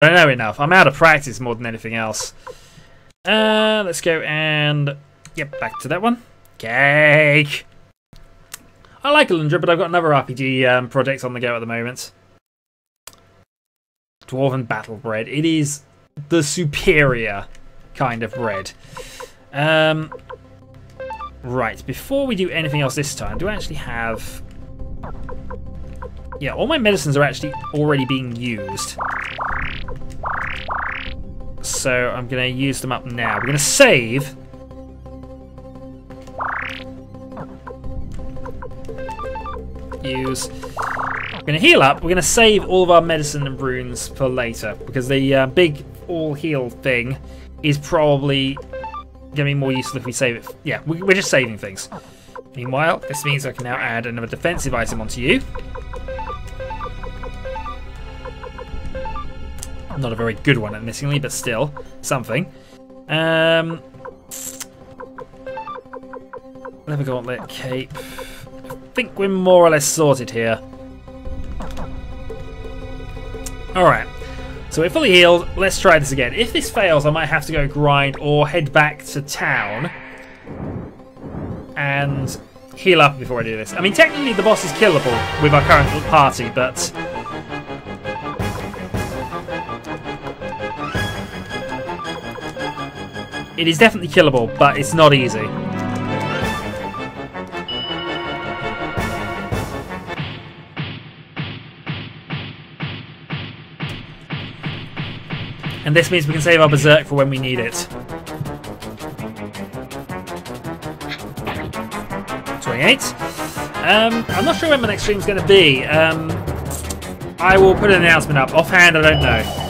I know enough. I'm out of practice more than anything else. Let's go and get back to that one. Cake! I like Alundra, but I've got another RPG project on the go at the moment. Dwarven Battle Bread. It is the superior kind of bread. Right, before we do anything else this time, do I actually have... Yeah, all my medicines are actually already being used. So I'm going to use them up now. We're going to save. Use. We're going to heal up. We're going to save all of our medicine and runes for later. Because the big all-heal thing is probably going to be more useful if we save it. Yeah, we're just saving things. Meanwhile, this means I can now add another defensive item onto you. Not a very good one, admittingly, but still something. Leather gauntlet, cape. I think we're more or less sorted here. Alright, so we're fully healed. Let's try this again. If this fails, I might have to go grind or head back to town and heal up before I do this. I mean, technically the boss is killable with our current party, but... It is definitely killable, but it's not easy. And this means we can save our Berserk for when we need it. 28. I'm not sure when my next stream is going to be. I will put an announcement up. Offhand, I don't know.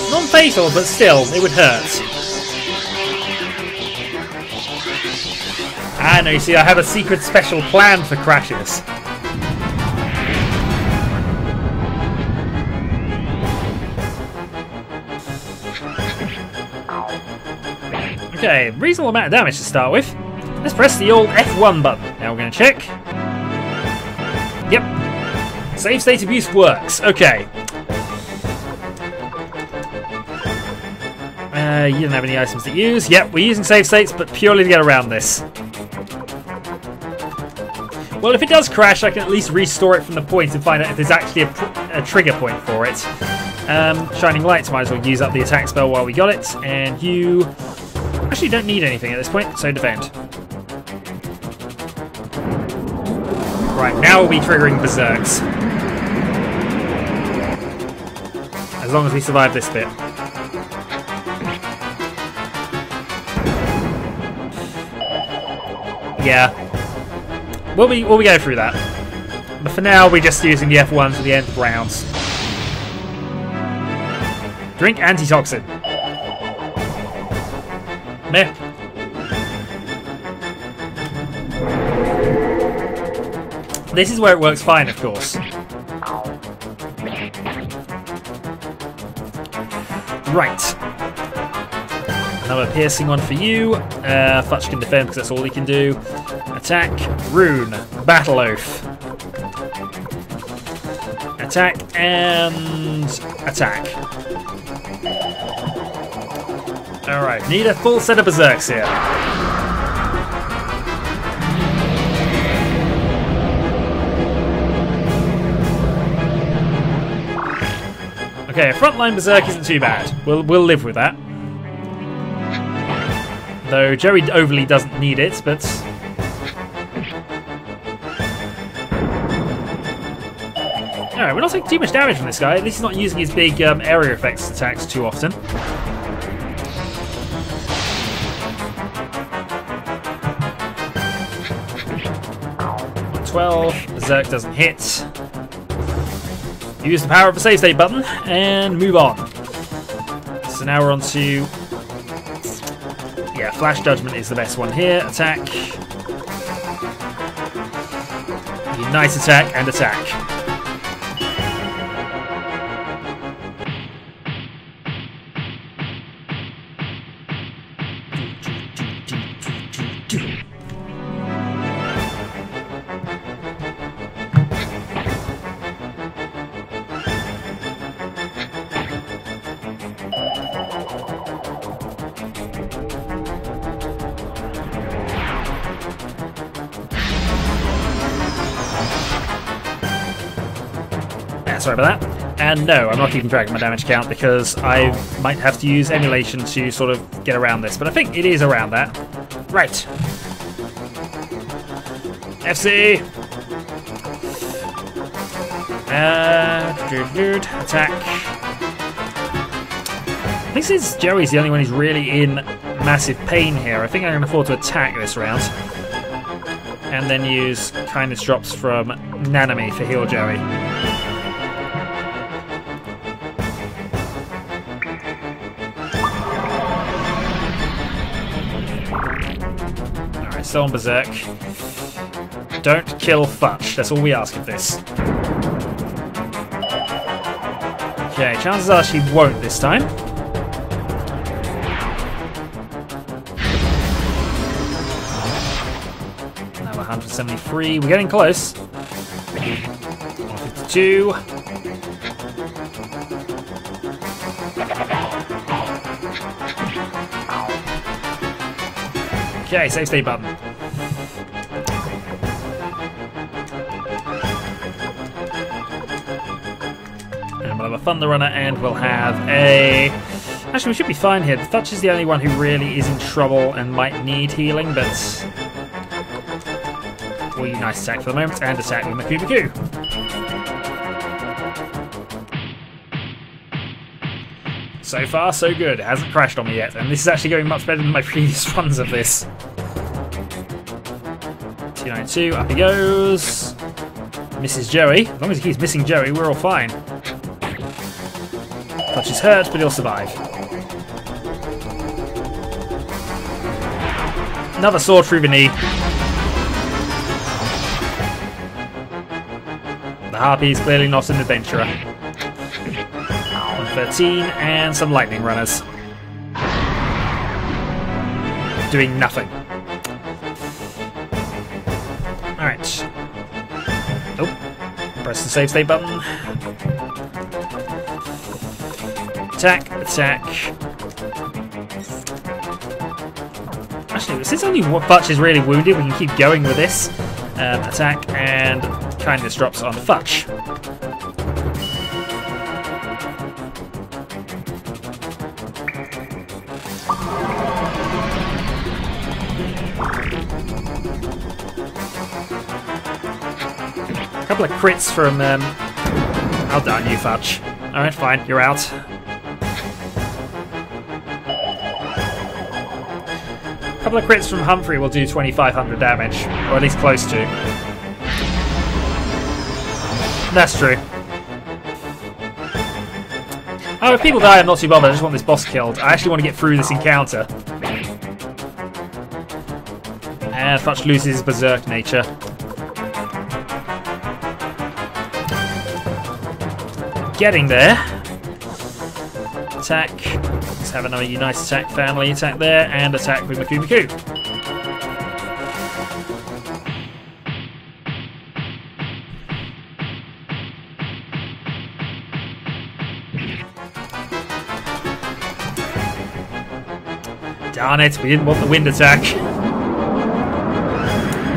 Non-fatal, but still, it would hurt. Ah, no, you see, I have a secret special plan for crashes. Okay, reasonable amount of damage to start with. Let's press the old F1 button. Now we're going to check. Yep. Save state abuse works. Okay. You don't have any items to use. Yep, we're using save states, but purely to get around this. Well, if it does crash, I can at least restore it from the point and find out if there's actually a trigger point for it. Shining Lights, might as well use up the attack spell while we got it. And you actually don't need anything at this point, so defend. Right, now we'll be triggering Berserks. As long as we survive this bit. Yeah, we'll go through that. But for now, we're just using the F1 to the end of rounds. Drink antitoxin. Meh. This is where it works fine, of course. Right. Another piercing one for you. Futch can defend because that's all he can do. Attack, rune, battle oath. Attack and attack. Alright, need a full set of berserks here. Okay, a frontline berserk isn't too bad. We'll live with that. Though Jerry overly doesn't need it, but... Alright, we're not taking too much damage from this guy. At least he's not using his big area effects attacks too often. .12, Berserk doesn't hit. Use the power of the save state button and move on. So now we're on to... Yeah, Flash Judgment is the best one here. Attack. Unite attack and attack. Sorry about that. And no, I'm not keeping track of my damage count because I might have to use emulation to sort of get around this. But I think it is around that. Right. FC. Attack. I think since Joey's the only one who's really in massive pain here, I think I can afford to attack this round. And then use kindness drops from Nanami for heal Joey. Alright, still on Berserk. Don't kill Futch, that's all we ask of this. Okay, chances are she won't this time. Now 173, we're getting close. 152. Okay, save state button. And we'll have a Thunder Runner, and we'll have a... Actually, we should be fine here. Futch is the only one who really is in trouble and might need healing, but... we'll use nice attack for the moment, and attack with Maku Maku. So far, so good. It hasn't crashed on me yet, and this is actually going much better than my previous runs of this. 292, up he goes. Misses Joey. As long as he keeps missing Joey, we're all fine. Futch is hurt, but he'll survive. Another sword through the knee. The Harpy is clearly not an adventurer. 113 and some lightning runners. Doing nothing. Alright. Nope. Press the save state button. Attack, attack. Actually, since only Futch is really wounded, we can keep going with this. Attack and kindness drops on Futch. A couple of crits from... I'll down you, Futch. Alright, fine, you're out. A couple of crits from Humphrey will do 2,500 damage, or at least close to. That's true. Oh, if people die, I'm not too bothered. I just want this boss killed. I actually want to get through this encounter. And Futch loses his berserk nature. Getting there. Attack. Let's have another Unite attack, family attack there, and attack with Maku Maku. Darn it, we didn't want the wind attack.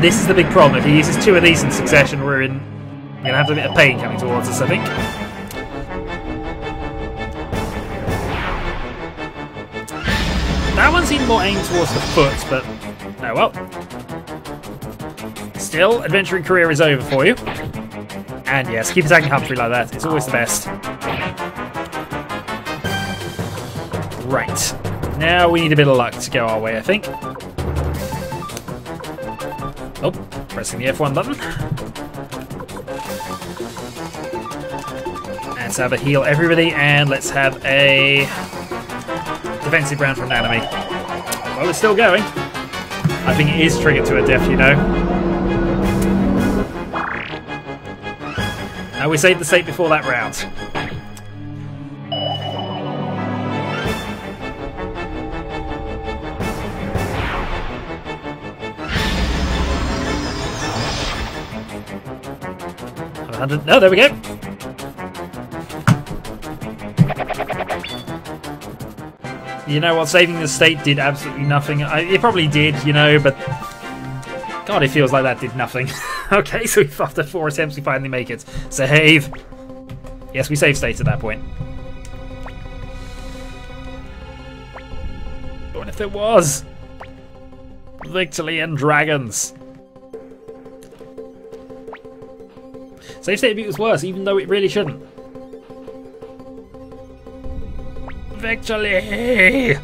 This is the big problem. If he uses two of these in succession, we're going to have a bit of pain coming towards us, I think. That one seemed more aimed towards the foot, but oh well. Still, adventuring career is over for you. And yes, keep attacking Humphrey like that. It's always the best. Right. Now we need a bit of luck to go our way, I think. Oh, pressing the F1 button. Let's have a heal everybody, and let's have a defensive round from Nanami. Well, it's still going. I think it is triggered to a death, you know. We saved the state before that round. No, there we go. You know what? Saving the state did absolutely nothing. It probably did, you know, but God, it feels like that did nothing. Okay, so after 4 attempts, we finally make it. Save. Yes, we save state at that point. What if there was? Victory and dragons. Save state abuse was worse, even though it really shouldn't. Victory!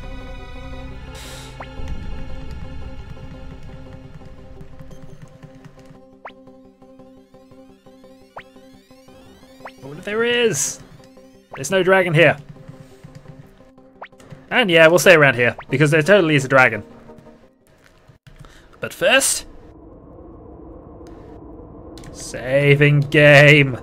What if there is? There's no dragon here. And yeah, we'll stay around here, because there totally is a dragon. But first... saving game.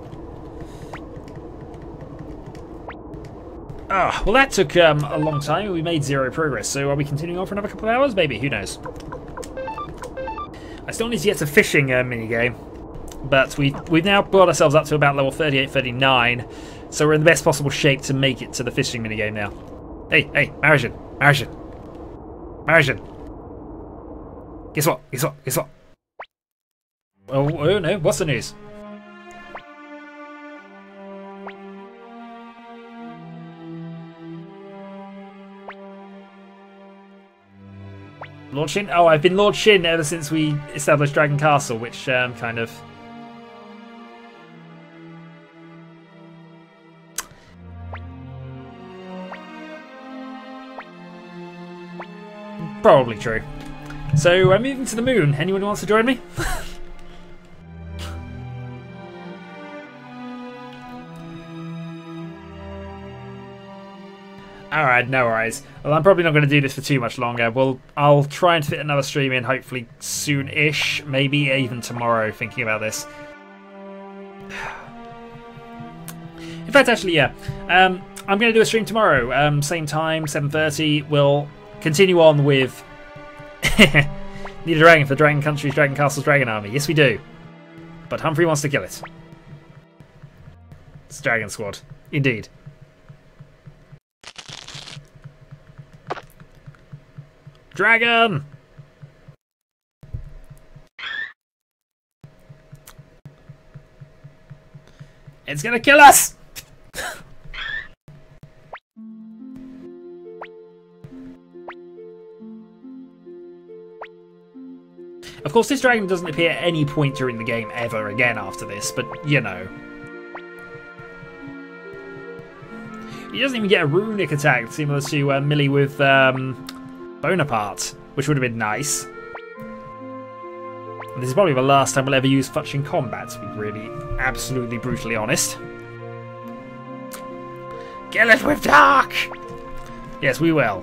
Ah, well that took a long time. We made 0 progress, so are we continuing on for another couple of hours? Maybe, who knows. I still need to get to fishing minigame. But we've now brought ourselves up to about level 38, 39, so we're in the best possible shape to make it to the fishing minigame now. Hey, hey, Marisian, Marisian, Marisian. Guess what? Guess what? Guess what? Oh no, what's the news? Lord Shin? Oh, I've been Lord Shin ever since we established Dragon Castle, which kind of... probably true. So, I'm moving to the moon. Anyone who wants to join me? Alright, no worries. Well, I'm probably not going to do this for too much longer. I'll try and fit another stream in, hopefully soon-ish. Maybe even tomorrow, thinking about this. In fact, actually, yeah. I'm going to do a stream tomorrow. Same time, 7:30. We'll continue on with... Need a dragon for Dragon Country's Dragon Castle's Dragon Army. Yes, we do. But Humphrey wants to kill it. It's Dragon Squad. Indeed. Dragon! It's gonna kill us! Of course, this dragon doesn't appear at any point during the game ever again after this, but you know. He doesn't even get a runic attack similar to Millie with Bonaparte, which would have been nice. And this is probably the last time we'll ever use Futch in combat, to be really absolutely brutally honest. Kill it with dark! Yes, we will.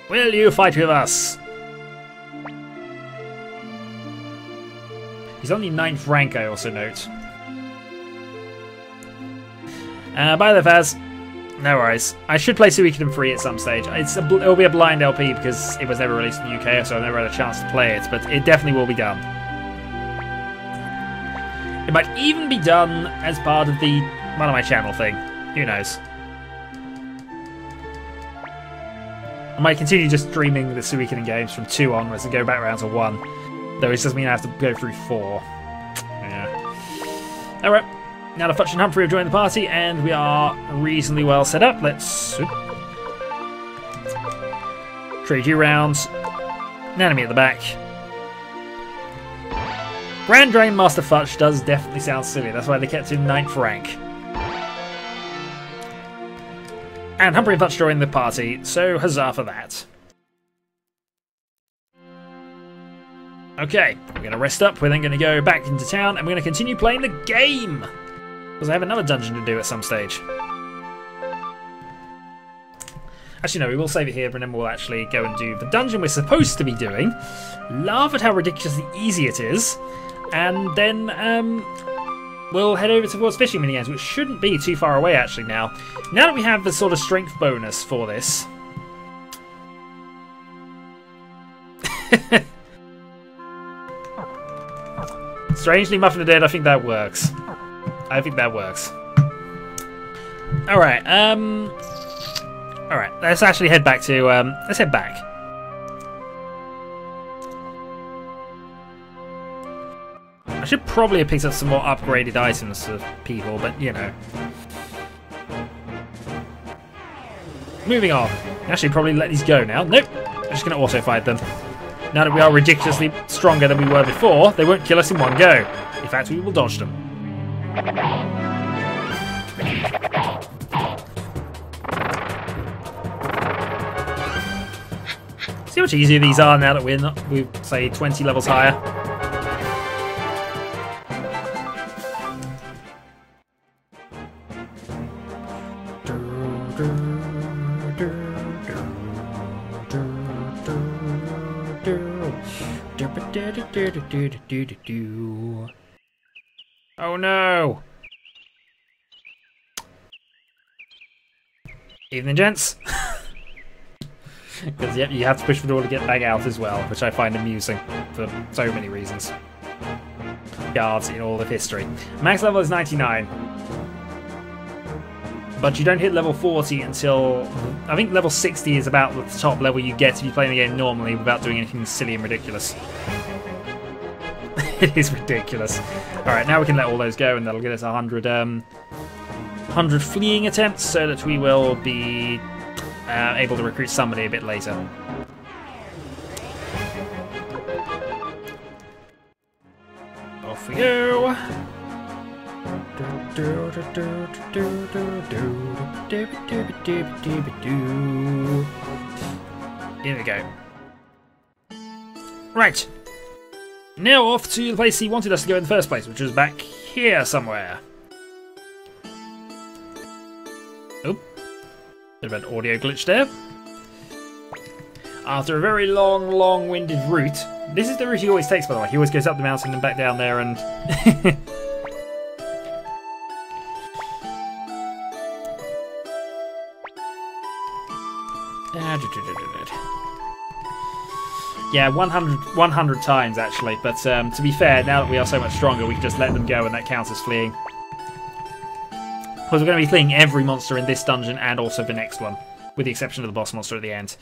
Will you fight with us? He's only 9th rank, I also note. By the Faz. No worries. I should play Suikoden 3 at some stage. It'll be a blind LP because it was never released in the UK, so I never had a chance to play it, but it definitely will be done. It might even be done as part of the one of my channel thing. Who knows? I might continue just streaming the Suikoden games from 2 onwards and go back around to 1. Though it doesn't mean I have to go through 4. Yeah. Alright. Now the Futch and Humphrey have joined the party, and we are reasonably well set up. Let's trade you round. An enemy at the back. Grand Dragon Master Futch does definitely sound silly. That's why they kept him 9th rank. And Humphrey and Futch join the party, so huzzah for that. Okay, we're going to rest up. We're then going to go back into town, and we're going to continue playing the game. Because I have another dungeon to do at some stage. Actually, no, we will save it here, but then we'll actually go and do the dungeon we're supposed to be doing. Laugh at how ridiculously easy it is. And then we'll head over towards fishing minigames, which shouldn't be too far away, actually, now. Now that we have the sort of strength bonus for this. Strangely, Muffin Dead, I think that works. I think that works. Alright, alright, let's actually head back to, let's head back. should probably have picked up some more upgraded items for people, but you know. Moving on. Actually, probably let these go now. Nope. I'm just going to auto-fight them. Now that we are ridiculously stronger than we were before, they won't kill us in one go. In fact, we will dodge them. See how much easier these are now that we're say 20 levels higher. Oh no! Evening, gents. Because yep, you have to push the door to get back out as well, which I find amusing for so many reasons. Guards in all of history. Max level is 99. But you don't hit level 40 until... I think level 60 is about the top level you get if you're playing the game normally without doing anything silly and ridiculous. It is ridiculous. Alright, now we can let all those go and that'll get us 100 fleeing attempts so that we will be able to recruit somebody a bit later. Off we go. Here we go. Right. Now off to the place he wanted us to go in the first place, which was back here somewhere. Oh. Bit of an audio glitch there. After a very long-winded route. This is the route he always takes, by the way. He always goes up the mountain and back down there and... Yeah, 100 times actually, but to be fair, now that we are so much stronger, we can just let them go and that counts as fleeing. Because we're going to be fleeing every monster in this dungeon and also the next one, with the exception of the boss monster at the end.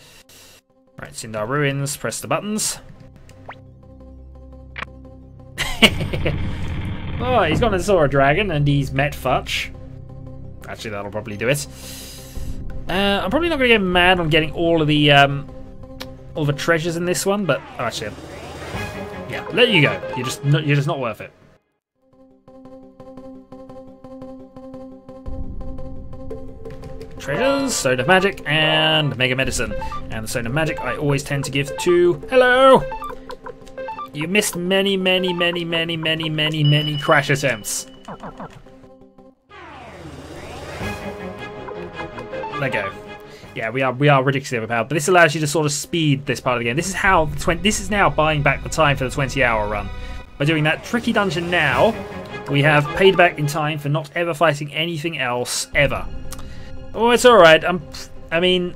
Right, Sindar Ruins, press the buttons. Oh, he's gone and saw a dragon and he's met Futch. Actually, that'll probably do it. I'm probably not going to get mad on getting all the treasures in this one, but oh, actually, yeah, let you go. You're just not worth it. Treasures, Stone of Magic, and Mega Medicine. And the Stone of Magic I always tend to give to... Hello! You missed many crash attempts. Let go. Yeah, we are ridiculously overpowered, but this allows you to sort of speed this part of the game. This is how this is now buying back the time for the 20-hour run. By doing that tricky dungeon now, we have paid back in time for not ever fighting anything else ever. Oh, it's all right. I mean,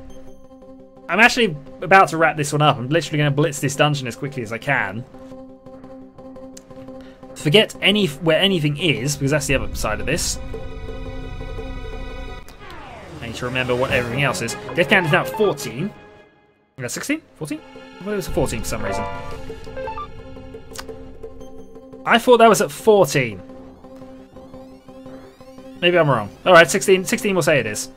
I'm actually about to wrap this one up. I'm literally going to blitz this dungeon as quickly as I can. Forget where anything is, because that's the other side of this. I need to remember what everything else is. Death count is now at 14. Is that 16? 14? I thought it was 14 for some reason. I thought that was at 14. Maybe I'm wrong. Alright, 16. 16 we'll say it is.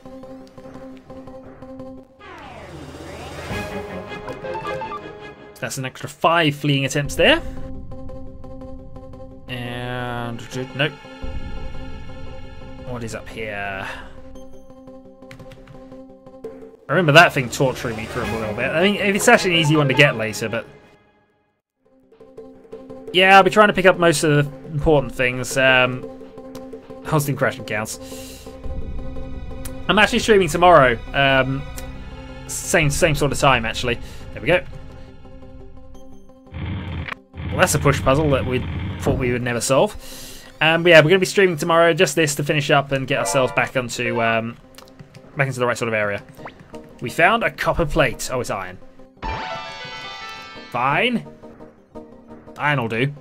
So that's an extra 5 fleeing attempts there. And... nope. What is up here? I remember that thing torturing me for a little bit. I mean, it's actually an easy one to get later, but... yeah, I'll be trying to pick up most of the important things. Hosting crashing counts. I'm actually streaming tomorrow. Same sort of time, actually. There we go. Well, that's a push puzzle that we thought we would never solve. But yeah, we're going to be streaming tomorrow. Just this to finish up and get ourselves back into the right sort of area. We found a copper plate. Oh, it's iron. Fine. Iron will do.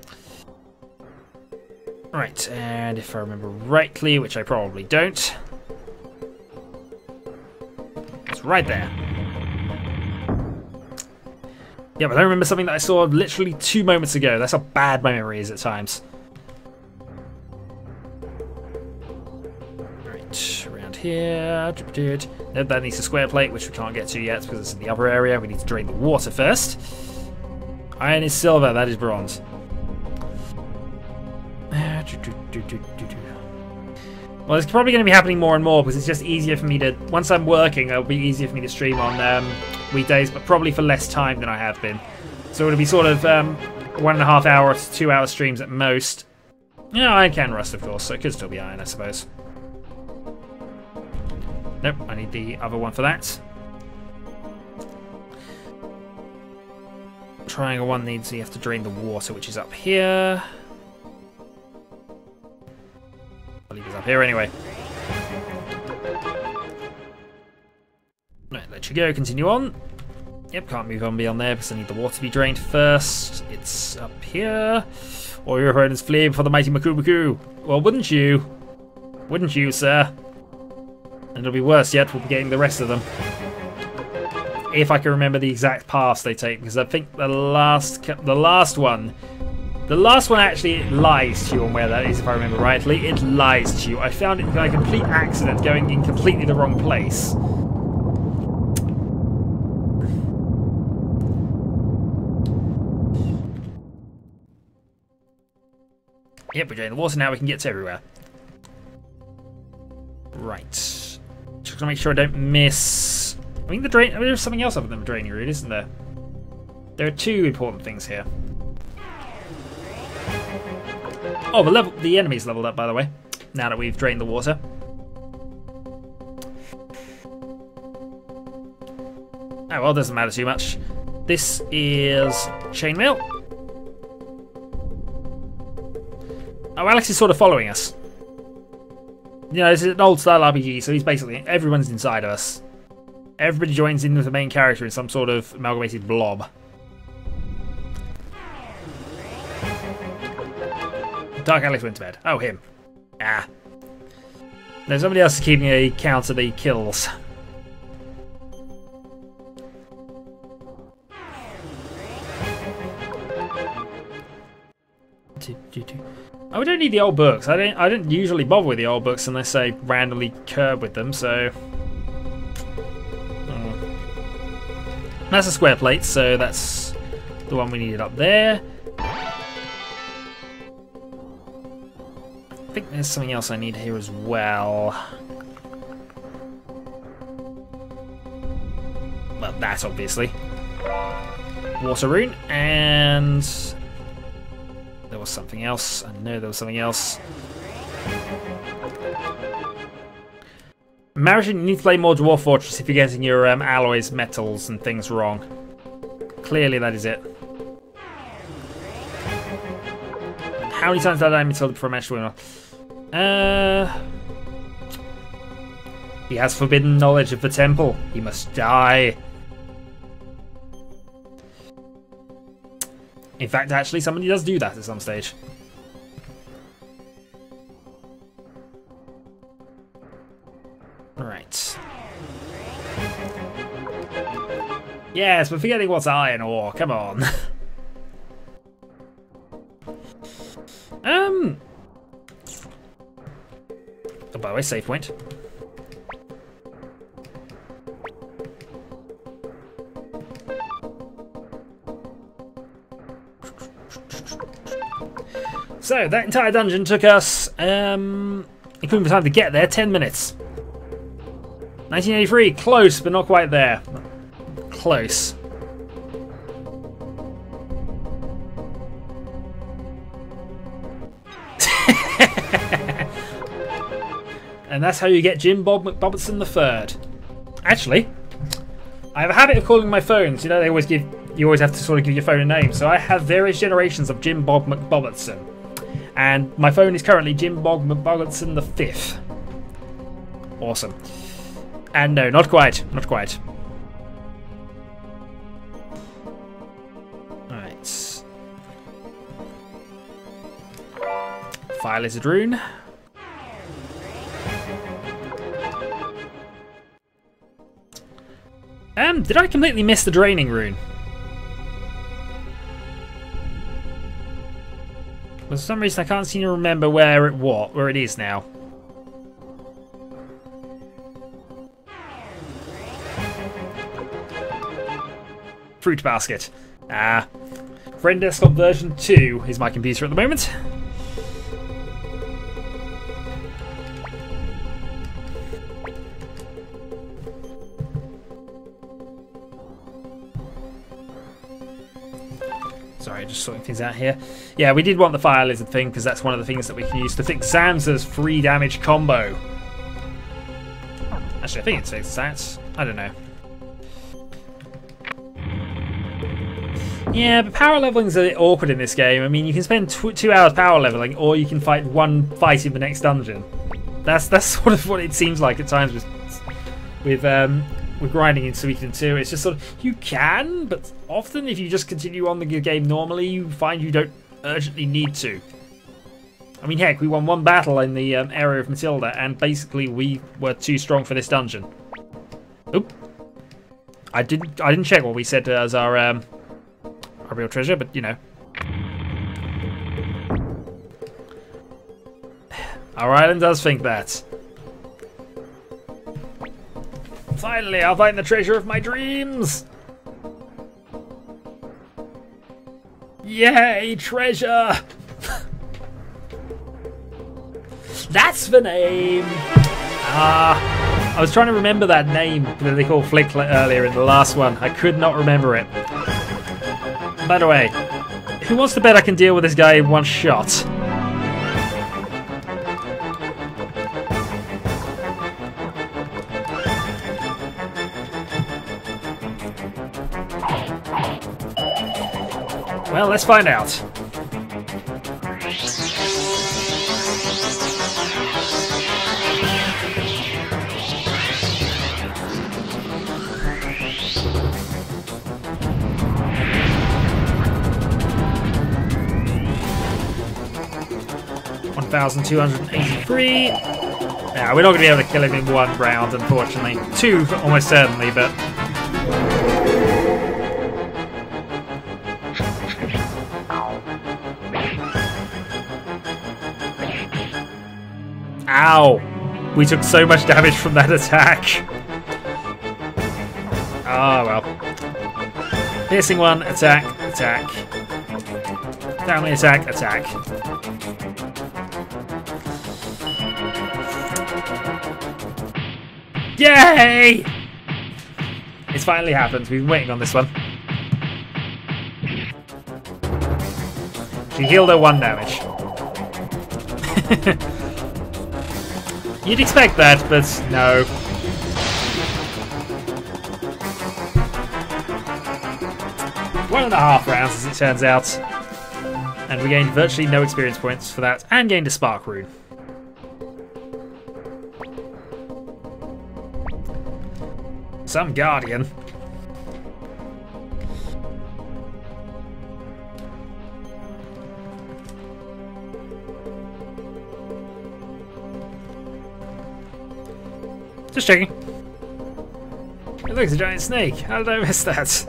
Right, and if I remember rightly, which I probably don't, it's right there. Yeah, but I remember something that I saw literally 2 moments ago. That's how bad my memory is at times. Right, around here. Nope, that needs a square plate, which we can't get to yet because it's in the upper area. We need to drain the water first. Iron is silver, that is bronze. Well, it's probably going to be happening more and more because it's just easier for me to... Once I'm working, it'll be easier for me to stream on weekdays, but probably for less time than I have been. So it'll be sort of 1.5 hour to 2 hour streams at most. Yeah, iron can rust, of course, so it could still be iron, I suppose. Nope, I need the other one for that. Triangle 1 needs... You have to drain the water, which is up here. I'll leave it up here anyway. Right, let you go, continue on. Yep, can't move on beyond there because I need the water to be drained first. It's up here. Or your opponents flee before the mighty Makubaku. Well, wouldn't you? Wouldn't you, sir? And it'll be worse yet, we'll be getting the rest of them. If I can remember the exact paths they take, because I think the last one actually lies to you on where that is, if I remember rightly. It lies to you. I found it by a complete accident going in completely the wrong place. Yep, we're draining the water now, we can get to everywhere. Right. Just to make sure I don't miss... I think there's something else other than the draining route, isn't there? There are two important things here. Oh, the enemy's leveled up, by the way, now that we've drained the water. Oh, well, it doesn't matter too much. This is chainmail. Oh, Alex is sort of following us. You know, it's an old-style RPG, so he's basically... Everyone's inside of us. Everybody joins in with the main character in some sort of amalgamated blob. Dark Alex went to bed. Oh, him. Ah. No, somebody else is keeping a count of the kills. Oh, we don't need the old books. I don't usually bother with the old books unless I randomly curb with them, so... That's a square plate, so that's the one we needed up there. I think there's something else I need here as well. Well, that obviously. Water rune, and there was something else. I know there was something else. Marathon, you need to play more Dwarf Fortress if you're getting your alloys, metals, and things wrong. Clearly, that is it. How many times did I die until before I managed to win? He has forbidden knowledge of the temple. He must die. In fact, actually, somebody does do that at some stage. Right. Yes, we're forgetting what's iron ore. Come on. Oh, by the way, save point. So, that entire dungeon took us, including the time to get there, 10 minutes. 1983, close, but not quite there. Close. And that's how you get Jim Bob McBobertson III. Actually, I have a habit of calling my phones. You know, you always have to sort of give your phone a name. So I have various generations of Jim Bob McBobertson. And my phone is currently Jim Bob McBobertson V. Awesome. And no, not quite. Not quite. Alright. Fire lizard rune. Did I completely miss the draining rune? For some reason I can't seem to remember where it is now. Fruit basket. Friend Desktop version 2 is my computer at the moment. Sorry, just sorting things out here. Yeah, we did want the fire lizard thing because that's one of the things that we can use to fix Zamza's free damage combo. Actually, I think it fixes that. I don't know. Yeah, but power leveling's a bit awkward in this game. I mean, you can spend 2 hours power leveling, or you can fight one fight in the next dungeon. That's sort of what it seems like at times with grinding in Suikoden 2. It's just sort of, you can, but often if you just continue on the game normally, you find you don't urgently need to. I mean, heck, we won one battle in the area of Matilda, and basically we were too strong for this dungeon. Oop. I didn't check what we said as our real treasure, but you know. Our island does think that. Finally, I'll find the treasure of my dreams! Yay, treasure! That's the name! I was trying to remember that name that they called Flick earlier in the last one. I could not remember it. By the way, who wants to bet I can deal with this guy in one shot? Well, let's find out. $1,283. Now, we're not going to be able to kill him in one round, unfortunately. 2, almost certainly, but... Ow! We took so much damage from that attack. Oh well. Piercing 1, attack, attack. Family attack, attack. Yay! It's finally happened. We've been waiting on this one. She healed her 1 damage. You'd expect that, but no. One and a half rounds, as it turns out. And we gained virtually no experience points for that, and gained a spark rune. Some guardian. Just checking. It looks a giant snake. How did I miss that?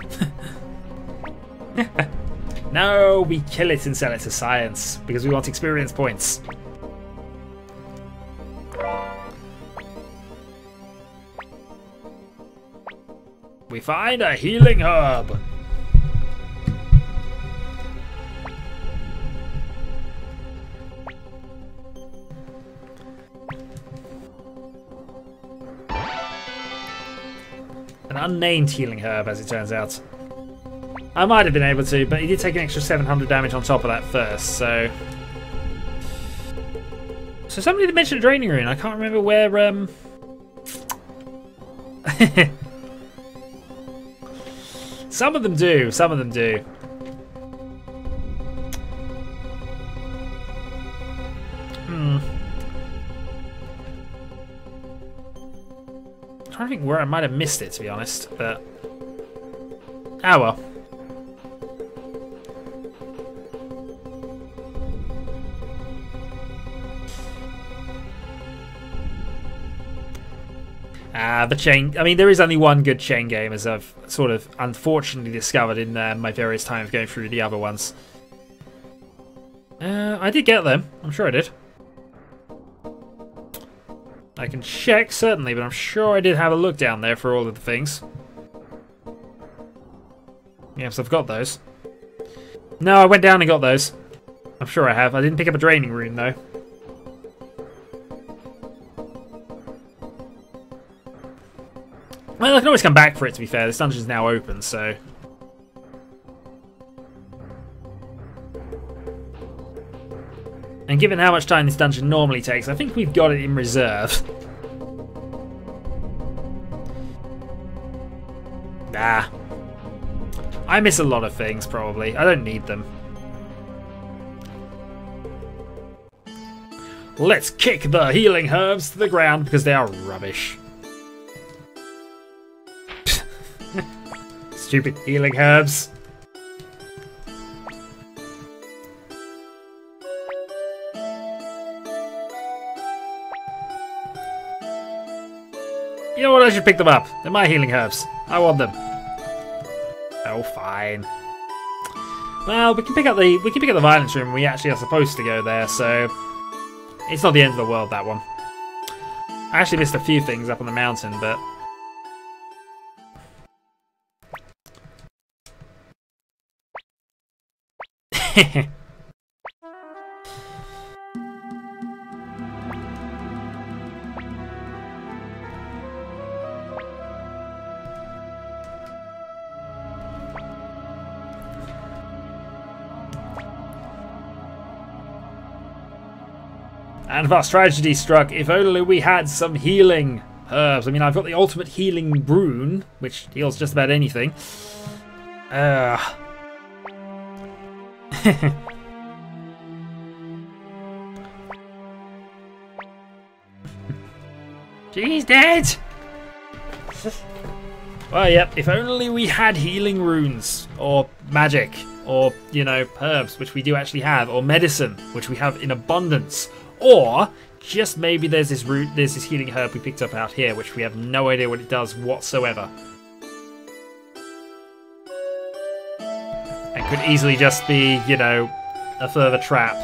No, we kill it and sell it to science because we want experience points. We find a healing herb. An unnamed healing herb, as it turns out. I might have been able to, but he did take an extra 700 damage on top of that first, so... So somebody mentioned a draining rune. I can't remember where, Some of them do, some of them do. I'm trying to think where I might have missed it, to be honest, but... Ah well. The chain... I mean, there is only one good chain game, as I've sort of unfortunately discovered in my various times going through the other ones. I did get them. I'm sure I did. I can check, certainly, but I'm sure I did have a look down there for all of the things. Yeah, so I've got those. No, I went down and got those. I'm sure I have. I didn't pick up a draining rune, though. Well, I can always come back for it, to be fair. This dungeon's now open, so... And given how much time this dungeon normally takes, I think we've got it in reserve. Nah. I miss a lot of things, probably. I don't need them. Let's kick the healing herbs to the ground because they are rubbish. Stupid healing herbs. You know what? I should pick them up. They're my healing herbs. I want them. Oh, fine. Well, we can pick up the violence room. We actually are supposed to go there, so it's not the end of the world, that one. I actually missed a few things up on the mountain, but and vast tragedy struck. If only we had some healing herbs. I mean, I've got the ultimate healing rune, which heals just about anything. She's dead! Well, yep, if only we had healing runes, or magic, or, you know, herbs, which we do actually have, or medicine, which we have in abundance, or just maybe there's this healing herb we picked up out here, which we have no idea what it does whatsoever. It could easily just be, you know, a further trap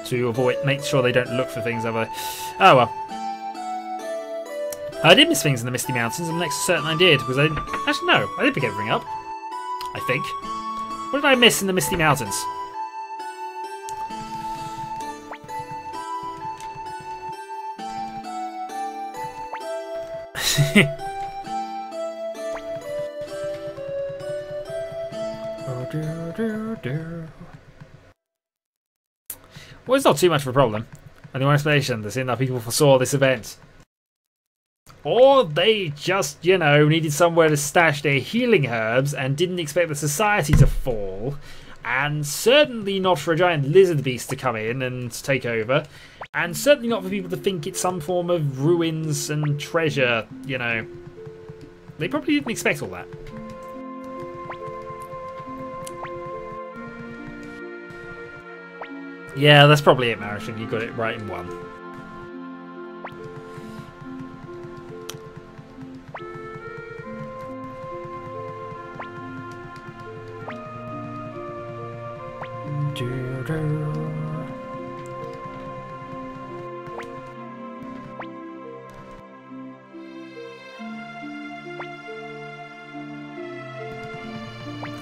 to make sure they don't look for things over there. Oh well. I did miss things in the Misty Mountains. I'm next certain I did, because I didn't... Actually, no. I did pick everything up. I think. What did I miss in the Misty Mountains? Well, it's not too much of a problem. Only one explanation. There's enough people foresaw this event. Or they just, you know, needed somewhere to stash their healing herbs and didn't expect the society to fall. And certainly not for a giant lizard beast to come in and take over. And certainly not for people to think it's some form of ruins and treasure, you know. They probably didn't expect all that. Yeah, that's probably it, Marishing. You got it right in one.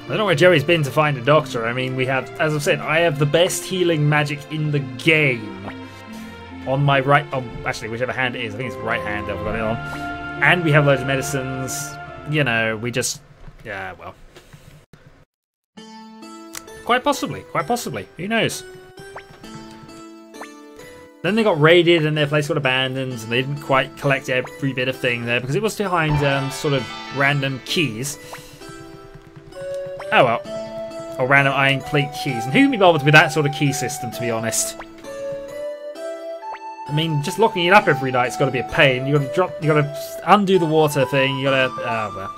I don't know where Joey's been to find a doctor. I mean, we have, as I've said, I have the best healing magic in the game. On my right, oh, actually, whichever hand it is, I think it's right hand I've got it on. And we have loads of medicines. You know, we just, yeah, well. Quite possibly. Who knows? Then they got raided and their place got abandoned and they didn't quite collect every bit of thing there because it was behind sort of random keys. Oh well. Or random iron plate keys. And who can be bothered with that sort of key system, to be honest? I mean, just locking it up every night's got to be a pain. You got to undo the water thing. You got to, oh well.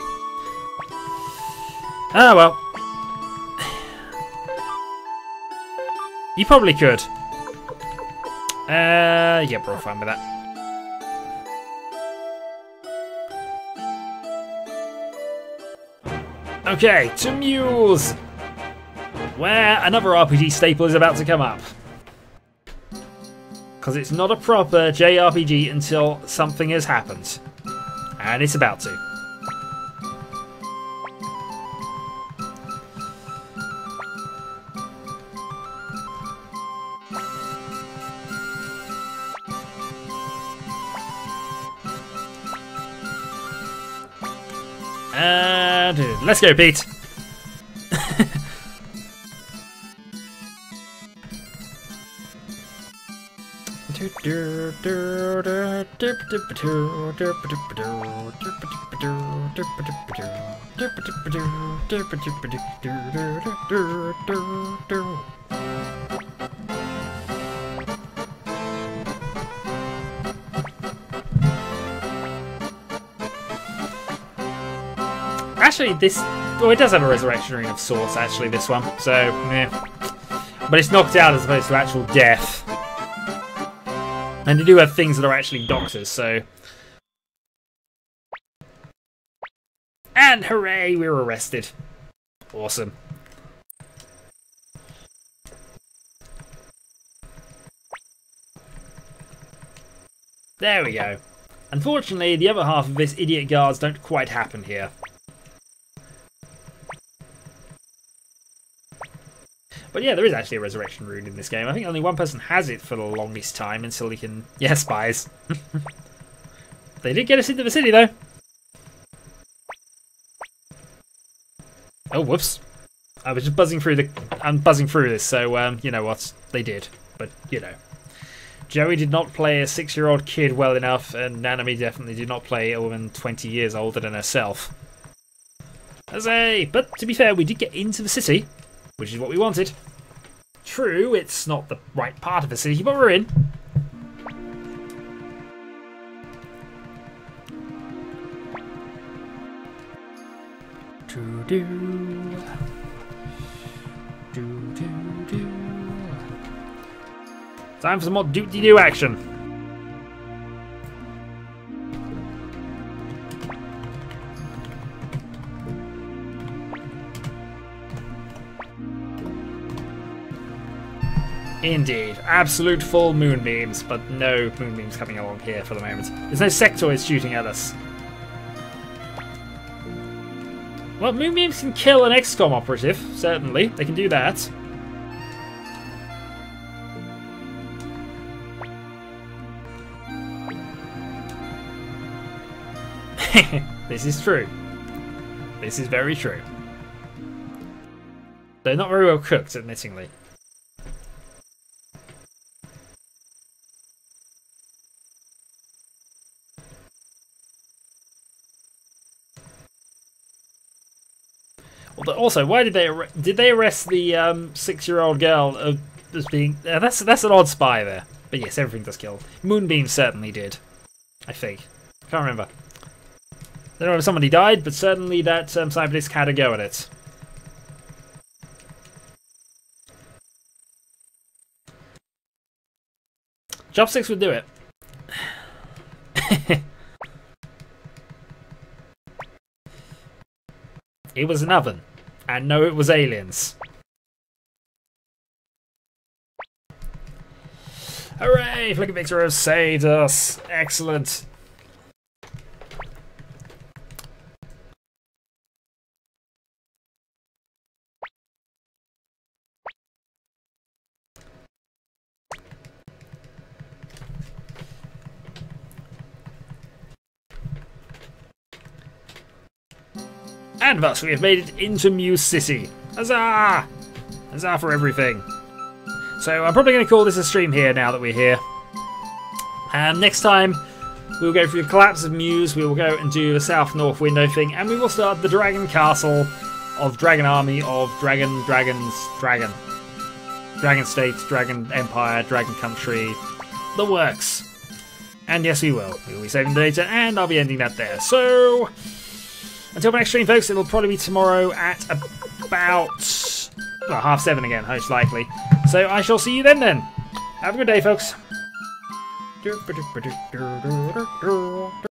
Oh well. You probably could. Yeah, we're all fine with that. Okay, to Mules, where another RPG staple is about to come up. Because it's not a proper JRPG until something has happened. And it's about to. And let's go, Pete. Actually, this... well, it does have a resurrection ring of sorts, actually, this one. So, meh. But it's knocked out as opposed to actual death. And they do have things that are actually doctors, so... And hooray, we were arrested. Awesome. There we go. Unfortunately, the other half of this idiot guards don't quite happen here. But yeah, there is actually a resurrection rune in this game. I think only one person has it for the longest time until he can... yeah, spies. They did get us into the city, though. Oh, whoops. I was just buzzing through the... I'm buzzing through this, so, you know what? They did. But, you know. Joey did not play a 6-year-old kid well enough, and Nanami definitely did not play a woman 20 years older than herself. Huzzay! But, to be fair, we did get into the city, which is what we wanted. True, it's not the right part of the city, but we're in. Time for some more doop-de-doo action. Indeed. Absolute full moon beams, but no moon beams coming along here for the moment. There's no sectoids shooting at us. Well, moon beams can kill an XCOM operative, certainly. They can do that. This is true. This is very true. They're not very well cooked, admittingly. Also, why did they arrest the 6-year-old girl as being? That's an odd spy there. But yes, everything does kill. Moonbeam certainly did. I think. Can't remember. I don't know if somebody died, but certainly that Cyberdisc had a go at it. Chopsticks would do it. It was an oven. And no, it was aliens. Hooray! Flicker Victor has saved us. Excellent. And thus we have made it into Muse City. Huzzah! Huzzah for everything. So I'm probably going to call this a stream here now that we're here. And next time we'll go through the collapse of Muse, we will go and do the south-north window thing, and we will start the Dragon Castle of Dragon Army of Dragon State, Dragon Empire, Dragon Country, the works. And yes, we will. We will be saving the data, and I'll be ending that there. So... until my next stream, folks, it'll probably be tomorrow at about, well, 7:30 again, most likely. So I shall see you then. Have a good day, folks.